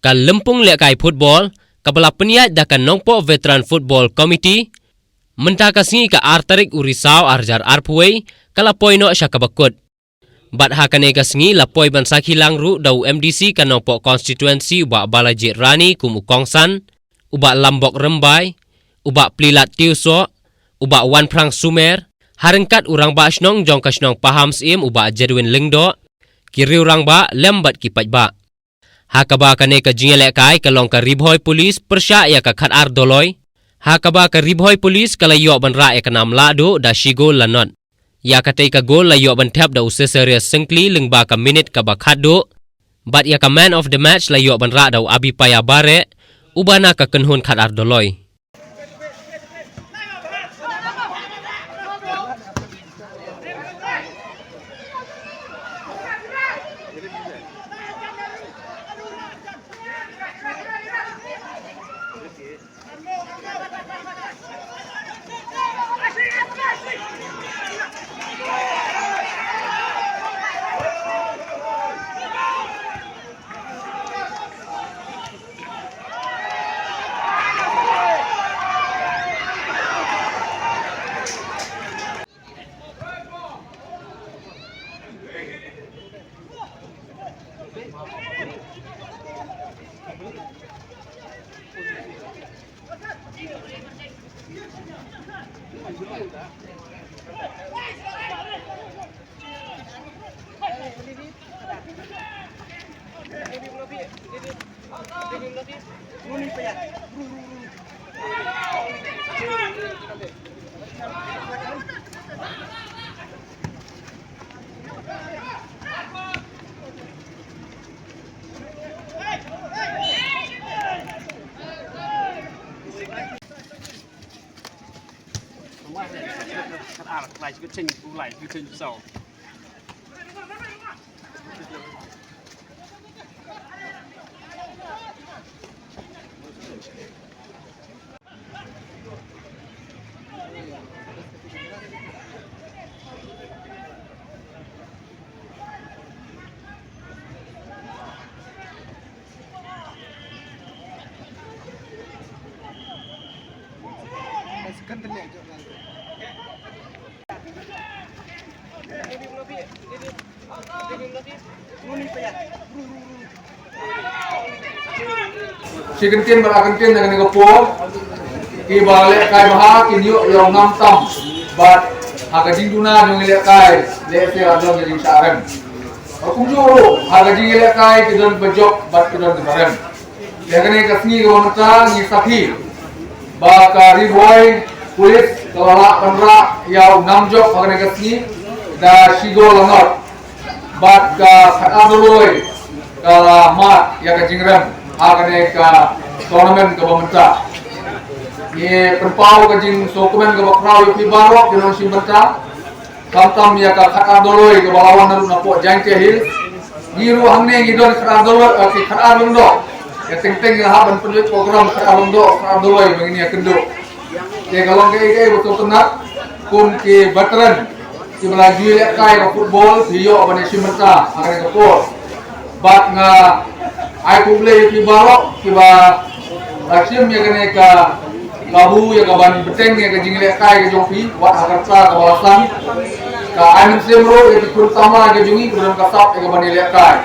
Ka lempung lekai football, kabala peniat dakan nongpo veteran football committee, mentah kasingi ka artarik urisau arjar arpuai, kala poino siya kabakut. Bat hakane kasingi lapoi bansak hilang ru dau MDC ka nongpo constituency uba Balajit Rani kumu Kongsan, uba Lambok Rembai, uba Plilat Tiuso, uba Wan Prang Sumer, harengkat urang ba asnong jong kasnong paham sim uba Jedwin Lengdo, kiri urang ba lembat kipat ba. Hakaba kane ka jingele kai kalong ka ribhoy polis persya ya ka khat ar doloy. Hakaba ka ribhoy polis kala yo ban ra ya ka nam lado da shigo lanot. Ya ka te ka gol la yo ban tap da useseria sengkli lengba ka minute ka ba khat do. Bat ya ka man of the match la yo ban ra da abi paya bare ubana ka kenhun khat ar doloy. Lại cứ trình lại cứ trình sầu. Si kentin bala kentin dengan Singapore ki balik kai baha ki niu yang ngam tam bat harga jing duna jong ile kai le se adong jing sarem aku juro harga jing ile kai ki don bejok bat ki don sarem le kene kasni go mata ni sapi ba ka riboy polis kala pandra yang ngam jok harga kasni da shigo langot bat ka adoloy kala mat ya ka jingrem agane ka tournament ka bamenta ye perpau ka jing dokumen ka bakrau yu baro kino simbenta tam ya ka khat doloi ka balawan naru na po jang ke hil giru hangne gidon khat doloi ki khat londo ya teng ha ban penulit program khat doloi begini ya kendo ye kalong ke betul tenat kun ki veteran ki melaju le kai ka football yo bane simbenta agane ka po bat nga ai kumle ki baro ki ba asim ya kene ka kabu ya ka ban beteng ya ka jingle kai ka jopi wat hakarta ka wasan ka amin semro ya ki kurtama ka jungi kuran ka sap ya ka ban le kai